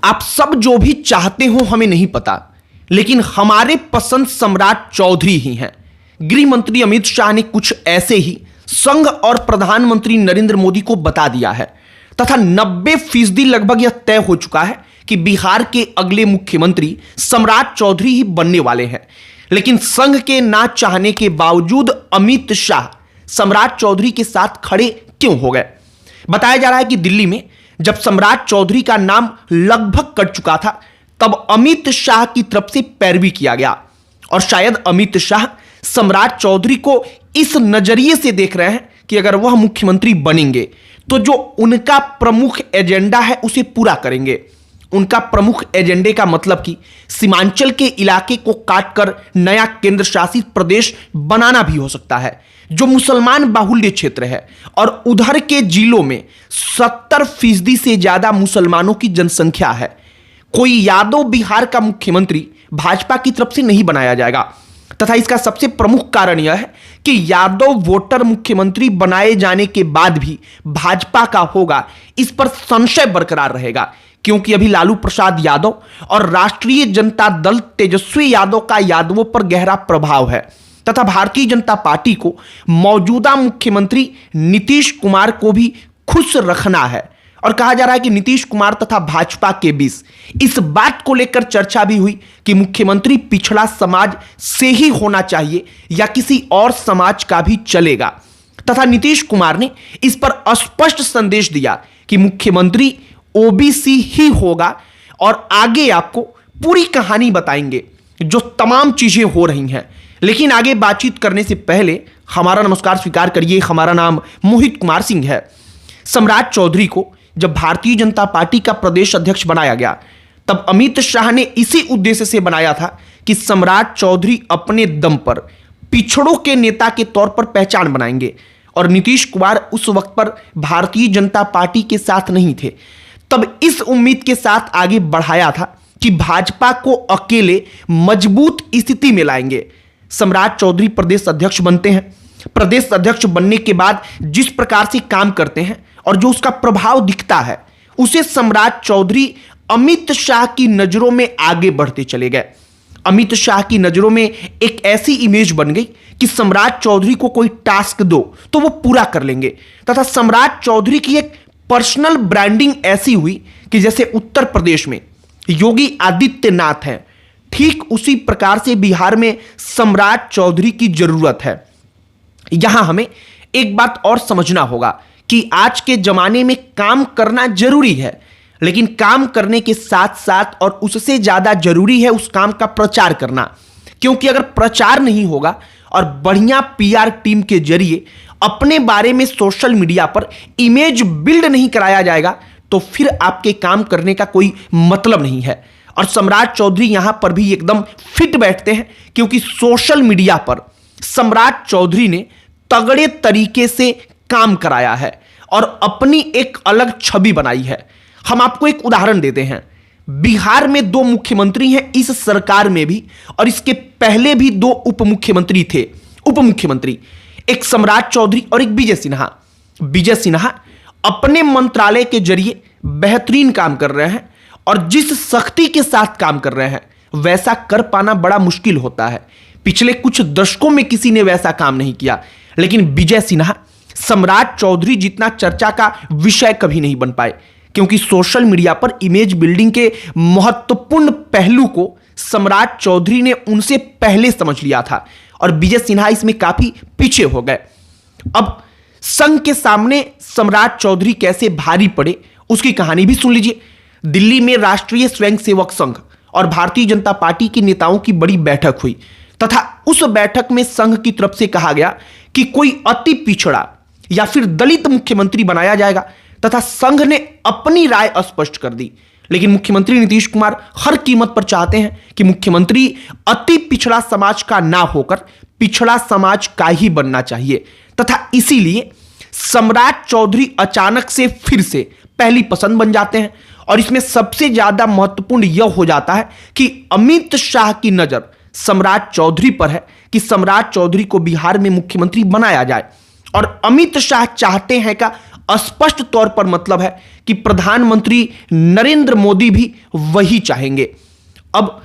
आप सब जो भी चाहते हो हमें नहीं पता, लेकिन हमारे पसंद सम्राट चौधरी ही हैं। गृह मंत्री अमित शाह ने कुछ ऐसे ही संघ और प्रधानमंत्री नरेंद्र मोदी को बता दिया है तथा 90% लगभग यह तय हो चुका है कि बिहार के अगले मुख्यमंत्री सम्राट चौधरी ही बनने वाले हैं। लेकिन संघ के ना चाहने के बावजूद अमित शाह सम्राट चौधरी के साथ खड़े क्यों हो गए? बताया जा रहा है कि दिल्ली में जब सम्राट चौधरी का नाम लगभग कट चुका था तब अमित शाह की तरफ से पैरवी किया गया और शायद अमित शाह सम्राट चौधरी को इस नजरिए से देख रहे हैं कि अगर वह मुख्यमंत्री बनेंगे तो जो उनका प्रमुख एजेंडा है उसे पूरा करेंगे। उनका प्रमुख एजेंडे का मतलब कि सीमांचल के इलाके को काटकर नया केंद्र शासित प्रदेश बनाना भी हो सकता है जो मुसलमान बाहुल्य क्षेत्र है और उधर के जिलों में 70% से ज्यादा मुसलमानों की जनसंख्या है। कोई यादव बिहार का मुख्यमंत्री भाजपा की तरफ से नहीं बनाया जाएगा तथा इसका सबसे प्रमुख कारण यह है कि यादव वोटर मुख्यमंत्री बनाए जाने के बाद भी भाजपा का होगा, इस पर संशय बरकरार रहेगा क्योंकि अभी लालू प्रसाद यादव और राष्ट्रीय जनता दल तेजस्वी यादव का यादवों पर गहरा प्रभाव है तथा भारतीय जनता पार्टी को मौजूदा मुख्यमंत्री नीतीश कुमार को भी खुश रखना है। और कहा जा रहा है कि नीतीश कुमार तथा भाजपा के बीच इस बात को लेकर चर्चा भी हुई कि मुख्यमंत्री पिछड़ा समाज से ही होना चाहिए या किसी और समाज का भी चलेगा तथा नीतीश कुमार ने इस पर स्पष्ट संदेश दिया कि मुख्यमंत्री ओबीसी ही होगा और आगे आपको पूरी कहानी बताएंगे जो तमाम चीजें हो रही हैं। लेकिन आगे बातचीत करने से पहले हमारा नमस्कार स्वीकार करिए। हमारा नाम मोहित कुमार सिंह है। सम्राट चौधरी को जब भारतीय जनता पार्टी का प्रदेश अध्यक्ष बनाया गया तब अमित शाह ने इसी उद्देश्य से बनाया था कि सम्राट चौधरी अपने दम पर पिछड़ों के नेता के तौर पर पहचान बनाएंगे और नीतीश कुमार उस वक्त पर भारतीय जनता पार्टी के साथ नहीं थे। तब इस उम्मीद के साथ आगे बढ़ाया था कि भाजपा को अकेले मजबूत स्थिति में लाएंगे। सम्राट चौधरी प्रदेश अध्यक्ष बनते हैं। प्रदेश अध्यक्ष बनने के बाद जिस प्रकार से काम करते हैं और जो उसका प्रभाव दिखता है उसे सम्राट चौधरी अमित शाह की नजरों में आगे बढ़ते चले गए। अमित शाह की नजरों में एक ऐसी इमेज बन गई कि सम्राट चौधरी को कोई टास्क दो तो वो पूरा कर लेंगे तथा सम्राट चौधरी की एक पर्सनल ब्रांडिंग ऐसी हुई कि जैसे उत्तर प्रदेश में योगी आदित्यनाथ हैं, ठीक उसी प्रकार से बिहार में सम्राट चौधरी की जरूरत है। यहां हमें एक बात और समझना होगा कि आज के जमाने में काम करना जरूरी है, लेकिन काम करने के साथ साथ और उससे ज्यादा जरूरी है उस काम का प्रचार करना। क्योंकि अगर प्रचार नहीं होगा और बढ़िया पीआर टीम के जरिए अपने बारे में सोशल मीडिया पर इमेज बिल्ड नहीं कराया जाएगा तो फिर आपके काम करने का कोई मतलब नहीं है। और सम्राट चौधरी यहां पर भी एकदम फिट बैठते हैं क्योंकि सोशल मीडिया पर सम्राट चौधरी ने तगड़े तरीके से काम कराया है और अपनी एक अलग छवि बनाई है। हम आपको एक उदाहरण देते हैं। बिहार में 2 मुख्यमंत्री हैं इस सरकार में भी और इसके पहले भी 2 उप मुख्यमंत्री थे। उप मुख्यमंत्री एक सम्राट चौधरी और एक विजय सिन्हा। विजय सिन्हा अपने मंत्रालय के जरिए बेहतरीन काम कर रहे हैं और जिस सख्ती के साथ काम कर रहे हैं वैसा कर पाना बड़ा मुश्किल होता है। पिछले कुछ दशकों में किसी ने वैसा काम नहीं किया। लेकिन विजय सिन्हा सम्राट चौधरी जितना चर्चा का विषय कभी नहीं बन पाए क्योंकि सोशल मीडिया पर इमेज बिल्डिंग के महत्वपूर्ण पहलू को सम्राट चौधरी ने उनसे पहले समझ लिया था और विजय सिन्हा इसमें काफी पीछे हो गए। अब संघ के सामने सम्राट चौधरी कैसे भारी पड़े उसकी कहानी भी सुन लीजिए। दिल्ली में राष्ट्रीय स्वयंसेवक संघ और भारतीय जनता पार्टी के नेताओं की बड़ी बैठक हुई तथा उस बैठक में संघ की तरफ से कहा गया कि कोई अति पिछड़ा या फिर दलित मुख्यमंत्री बनाया जाएगा तथा संघ ने अपनी राय स्पष्ट कर दी। लेकिन मुख्यमंत्री नीतीश कुमार हर कीमत पर चाहते हैं कि मुख्यमंत्री अति पिछड़ा समाज का ना होकर पिछड़ा समाज का ही बनना चाहिए तथा इसीलिए सम्राट चौधरी अचानक से फिर से पहली पसंद बन जाते हैं। और इसमें सबसे ज्यादा महत्वपूर्ण यह हो जाता है कि अमित शाह की नजर सम्राट चौधरी पर है कि सम्राट चौधरी को बिहार में मुख्यमंत्री बनाया जाए और अमित शाह चाहते हैं का स्पष्ट तौर पर मतलब है कि प्रधानमंत्री नरेंद्र मोदी भी वही चाहेंगे। अब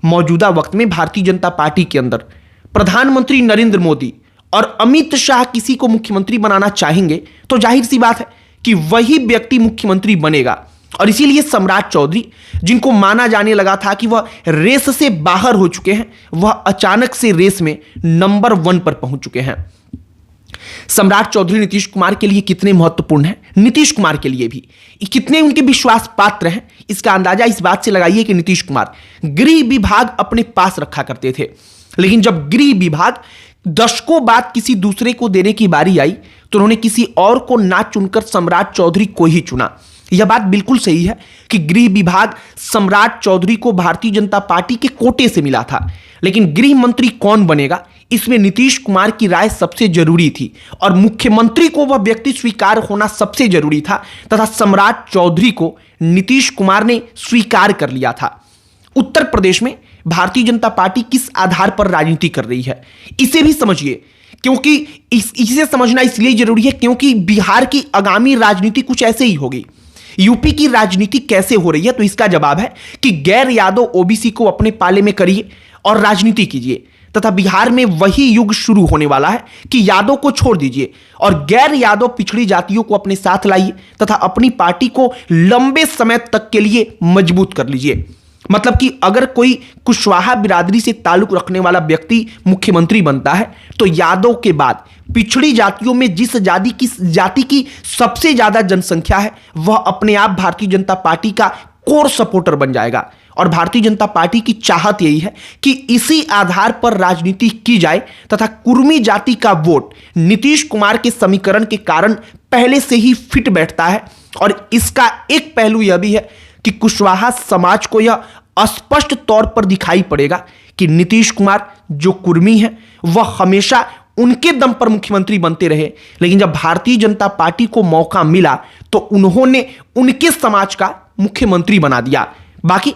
मौजूदा वक्त में भारतीय जनता पार्टी के अंदर प्रधानमंत्री नरेंद्र मोदी और अमित शाह किसी को मुख्यमंत्री बनाना चाहेंगे तो जाहिर सी बात है कि वही व्यक्ति मुख्यमंत्री बनेगा। और इसीलिए सम्राट चौधरी, जिनको माना जाने लगा था कि वह रेस से बाहर हो चुके हैं, वह अचानक से रेस में नंबर 1 पर पहुंच चुके हैं। सम्राट चौधरी नीतीश कुमार के लिए कितने महत्वपूर्ण हैं, नीतीश कुमार के लिए भी कितने उनके विश्वास पात्र हैं, इसका अंदाजा इस बात से लगाइए कि नीतीश कुमार गृह विभाग अपने पास रखा करते थे, लेकिन जब गृह विभाग दशकों बाद किसी दूसरे को देने की बारी आई तो उन्होंने किसी और को ना चुनकर सम्राट चौधरी को ही चुना। यह बात बिल्कुल सही है कि गृह विभाग सम्राट चौधरी को भारतीय जनता पार्टी के कोटे से मिला था, लेकिन गृह मंत्री कौन बनेगा इसमें नीतीश कुमार की राय सबसे जरूरी थी और मुख्यमंत्री को वह व्यक्ति स्वीकार होना सबसे जरूरी था, तथा सम्राट चौधरी को नीतीश कुमार ने स्वीकार कर लिया था। उत्तर प्रदेश में भारतीय जनता पार्टी किस आधार पर राजनीति कर रही है इसे भी समझिए, क्योंकि इसे समझना इसलिए जरूरी है क्योंकि बिहार की आगामी राजनीति कुछ ऐसे ही होगी। यूपी की राजनीति कैसे हो रही है तो इसका जवाब है कि गैर यादव ओबीसी को अपने पाले में करिए और राजनीति कीजिए, तथा बिहार में वही युग शुरू होने वाला है कि यादव को छोड़ दीजिए और गैर यादव पिछड़ी जातियों को अपने साथ लाइए तथा अपनी पार्टी को लंबे समय तक के लिए मजबूत कर लीजिए। मतलब कि अगर कोई कुशवाहा बिरादरी से ताल्लुक रखने वाला व्यक्ति मुख्यमंत्री बनता है तो यादव के बाद पिछड़ी जातियों में जिस जाति की सबसे ज्यादा जनसंख्या है वह अपने आप भारतीय जनता पार्टी का कोर सपोर्टर बन जाएगा। और भारतीय जनता पार्टी की चाहत यही है कि इसी आधार पर राजनीति की जाए तथा कुर्मी जाति का वोट नीतीश कुमार के समीकरण के कारण पहले से ही फिट बैठता है। और इसका एक पहलू यह भी है कि कुशवाहा समाज को यह स्पष्ट तौर पर दिखाई पड़ेगा कि नीतीश कुमार जो कुर्मी है वह हमेशा उनके दम पर मुख्यमंत्री बनते रहे, लेकिन जब भारतीय जनता पार्टी को मौका मिला तो उन्होंने उनके समाज का मुख्यमंत्री बना दिया। बाकी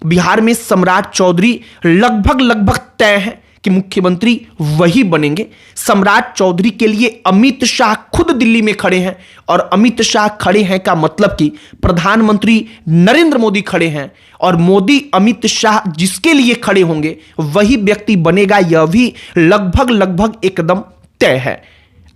बिहार में सम्राट चौधरी लगभग तय है कि मुख्यमंत्री वही बनेंगे। सम्राट चौधरी के लिए अमित शाह खुद दिल्ली में खड़े हैं और अमित शाह खड़े हैं का मतलब कि प्रधानमंत्री नरेंद्र मोदी खड़े हैं और मोदी अमित शाह जिसके लिए खड़े होंगे वही व्यक्ति बनेगा, यह भी लगभग एकदम तय है।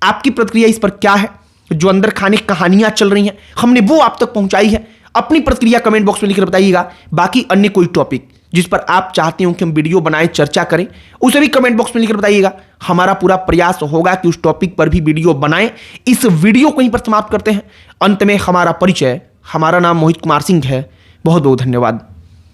आपकी प्रतिक्रिया इस पर क्या है? जो अंदर खाने कहानियां चल रही हैं हमने वो आप तक पहुंचाई है, अपनी प्रतिक्रिया कमेंट बॉक्स में लिखकर बताइएगा। बाकी अन्य कोई टॉपिक जिस पर आप चाहते हो कि हम वीडियो बनाएं, चर्चा करें, उसे भी कमेंट बॉक्स में लिखकर बताइएगा। हमारा पूरा प्रयास होगा कि उस टॉपिक पर भी वीडियो बनाएं। इस वीडियो को यहीं पर समाप्त करते हैं। अंत में हमारा परिचय, हमारा नाम मोहित कुमार सिंह है। बहुत बहुत धन्यवाद।